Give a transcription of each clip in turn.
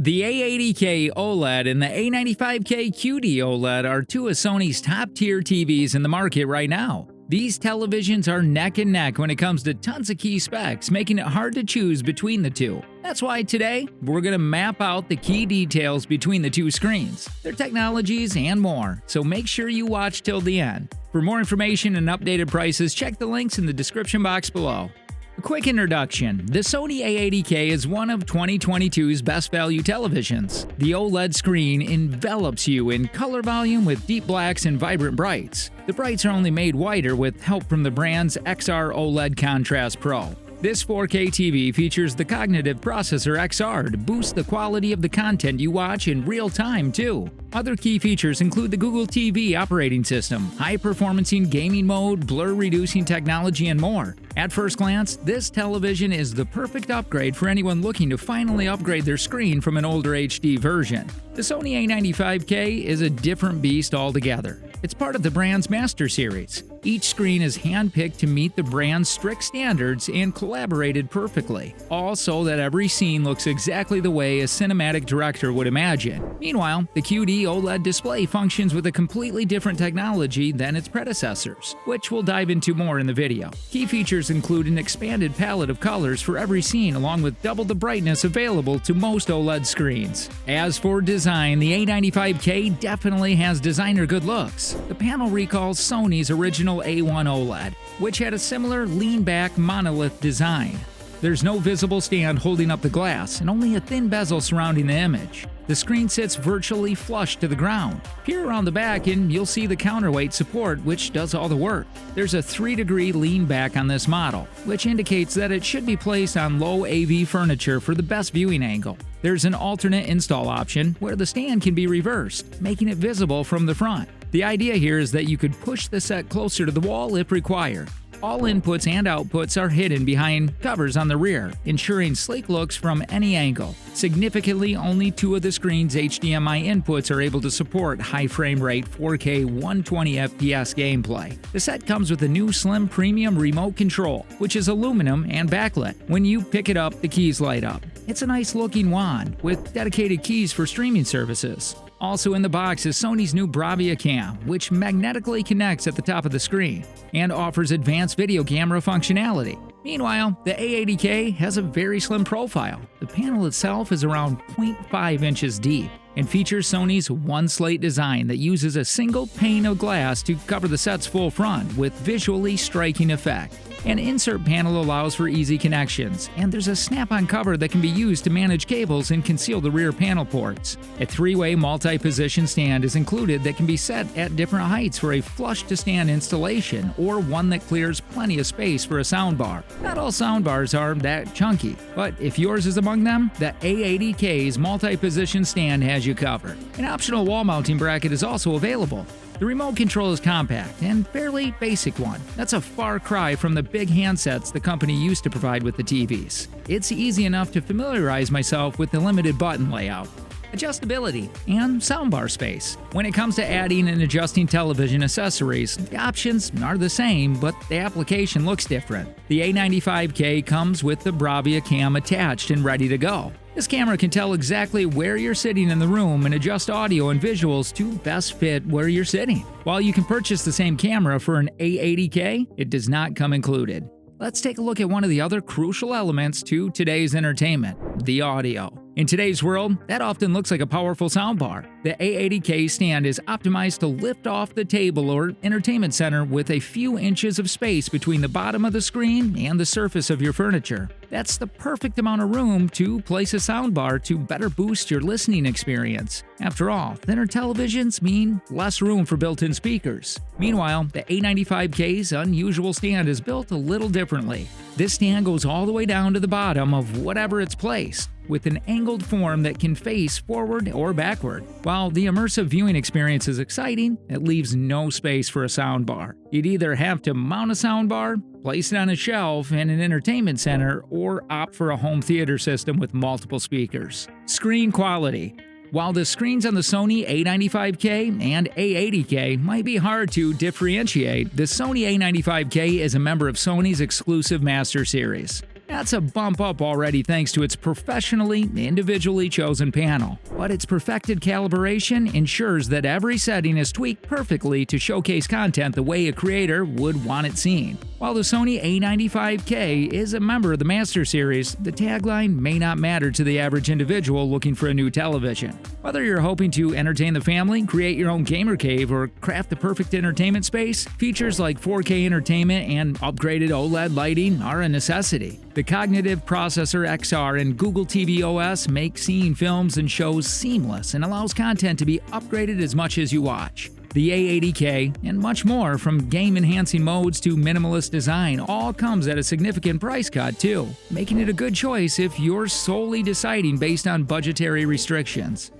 The A80K OLED and the A95K QD OLED are two of Sony's top-tier TVs in the market right now. These televisions are neck and neck when it comes to tons of key specs, making it hard to choose between the two. That's why today, we're going to map out the key details between the two screens, their technologies, and more, so make sure you watch till the end. For more information and updated prices, check the links in the description box below. A quick introduction. The Sony A80K is one of 2022's best value televisions. The OLED screen envelops you in color volume with deep blacks and vibrant brights. The brights are only made whiter with help from the brand's XR OLED Contrast Pro. This 4K TV features the cognitive processor XR to boost the quality of the content you watch in real time, too. Other key features include the Google TV operating system, high-performancing gaming mode, blur-reducing technology, and more. At first glance, this television is the perfect upgrade for anyone looking to finally upgrade their screen from an older HD version. The Sony A95K is a different beast altogether. It's part of the brand's Master Series. Each screen is handpicked to meet the brand's strict standards and collaborated perfectly, all so that every scene looks exactly the way a cinematic director would imagine. Meanwhile, the QD OLED display functions with a completely different technology than its predecessors, which we'll dive into more in the video. Key features include an expanded palette of colors for every scene, along with double the brightness available to most OLED screens. As for design, the A95K definitely has designer good looks. The panel recalls Sony's original A1 OLED, which had a similar lean-back monolith design. There's no visible stand holding up the glass, and only a thin bezel surrounding the image. The screen sits virtually flush to the ground. Peer around the back and you'll see the counterweight support, which does all the work. There's a 3-degree lean back on this model, which indicates that it should be placed on low AV furniture for the best viewing angle. There's an alternate install option where the stand can be reversed, making it visible from the front. The idea here is that you could push the set closer to the wall if required. All inputs and outputs are hidden behind covers on the rear, ensuring sleek looks from any angle. Significantly, only 2 of the screen's HDMI inputs are able to support high frame rate 4K 120 FPS gameplay. The set comes with a new slim premium remote control, which is aluminum and backlit. When you pick it up, the keys light up. It's a nice looking wand with dedicated keys for streaming services. Also in the box is Sony's new Bravia Cam, which magnetically connects at the top of the screen and offers advanced video camera functionality. Meanwhile, the A80K has a very slim profile. The panel itself is around 0.5 inches deep and features Sony's One Slate design that uses a single pane of glass to cover the set's full front with visually striking effect. An insert panel allows for easy connections, and there's a snap-on cover that can be used to manage cables and conceal the rear panel ports. A 3-way multi-position stand is included that can be set at different heights for a flush-to-stand installation or one that clears plenty of space for a soundbar. Not all soundbars are that chunky, but if yours is among them, the A80K's multi-position stand has you covered. An optional wall mounting bracket is also available. The remote control is compact and fairly basic one. That's a far cry from the big handsets the company used to provide with the TVs. It's easy enough to familiarize myself with the limited button layout, adjustability, and soundbar space. When it comes to adding and adjusting television accessories, the options are the same, but the application looks different. The A95K comes with the Bravia Cam attached and ready to go. This camera can tell exactly where you're sitting in the room and adjust audio and visuals to best fit where you're sitting. While you can purchase the same camera for an A80K, it does not come included. Let's take a look at one of the other crucial elements to today's entertainment: the audio. In today's world, that often looks like a powerful soundbar. The A80K stand is optimized to lift off the table or entertainment center with a few inches of space between the bottom of the screen and the surface of your furniture. That's the perfect amount of room to place a soundbar to better boost your listening experience. After all, thinner televisions mean less room for built-in speakers. Meanwhile, the A95K's unusual stand is built a little differently. This stand goes all the way down to the bottom of whatever it's placed, with an angled form that can face forward or backward. While the immersive viewing experience is exciting, it leaves no space for a soundbar. You'd either have to mount a soundbar, place it on a shelf in an entertainment center, or opt for a home theater system with multiple speakers. Screen quality. While the screens on the Sony A95K and A80K might be hard to differentiate, the Sony A95K is a member of Sony's exclusive Master Series. That's a bump up already thanks to its professionally, individually chosen panel. But its perfected calibration ensures that every setting is tweaked perfectly to showcase content the way a creator would want it seen. While the Sony A95K is a member of the Master Series, the tagline may not matter to the average individual looking for a new television. Whether you're hoping to entertain the family, create your own gamer cave, or craft the perfect entertainment space, features like 4K entertainment and upgraded OLED lighting are a necessity. The Cognitive Processor XR and Google TV OS make seeing films and shows seamless and allows content to be upgraded as much as you watch. The A80K, and much more, from game-enhancing modes to minimalist design, all comes at a significant price cut too, making it a good choice if you're solely deciding based on budgetary restrictions.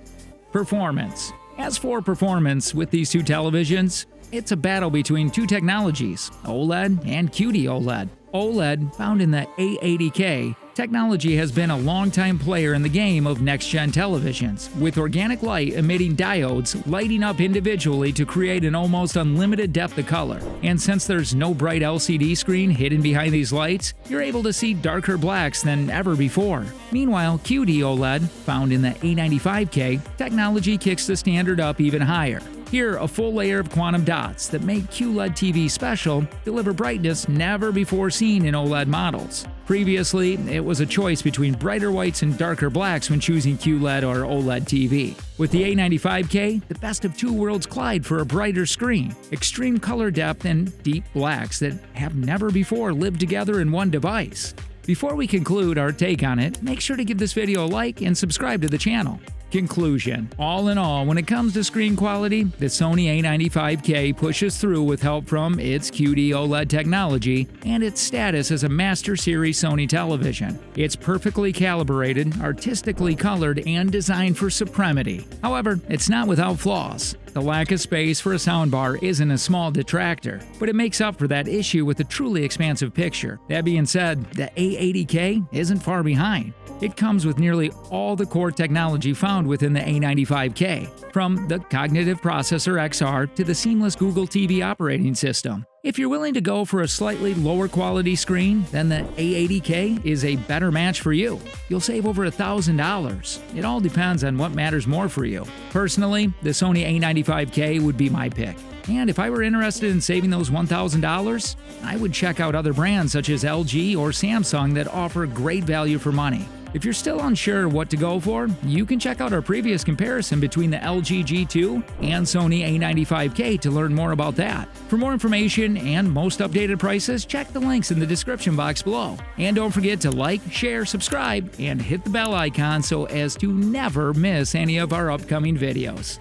Performance. As for performance with these two televisions, it's a battle between two technologies, OLED and QD-OLED. OLED, found in the A80K, technology has been a longtime player in the game of next-gen televisions, with organic light emitting diodes lighting up individually to create an almost unlimited depth of color. And since there's no bright LCD screen hidden behind these lights, you're able to see darker blacks than ever before. Meanwhile, QD-OLED, found in the A95K, technology kicks the standard up even higher. Here, a full layer of quantum dots that make QLED TV special deliver brightness never before seen in OLED models. Previously, it was a choice between brighter whites and darker blacks when choosing QLED or OLED TV. With the A95K, the best of two worlds collide for a brighter screen, extreme color depth, and deep blacks that have never before lived together in one device. Before we conclude our take on it, make sure to give this video a like and subscribe to the channel. Conclusion. All in all, when it comes to screen quality, the Sony A95K pushes through with help from its QD OLED technology and its status as a Master Series Sony television. It's perfectly calibrated, artistically colored, and designed for supremacy. However, it's not without flaws. The lack of space for a soundbar isn't a small detractor, but it makes up for that issue with a truly expansive picture. That being said, the A80K isn't far behind. It comes with nearly all the core technology found within the A95K, from the Cognitive Processor XR to the seamless Google TV operating system. If you're willing to go for a slightly lower quality screen, then the A80K is a better match for you. You'll save over $1,000. It all depends on what matters more for you. Personally, the Sony A95K would be my pick. And if I were interested in saving those $1,000, I would check out other brands such as LG or Samsung that offer great value for money. If you're still unsure what to go for, you can check out our previous comparison between the LG G2 and Sony A95K to learn more about that. For more information and most updated prices, check the links in the description box below. And don't forget to like, share, subscribe, and hit the bell icon so as to never miss any of our upcoming videos.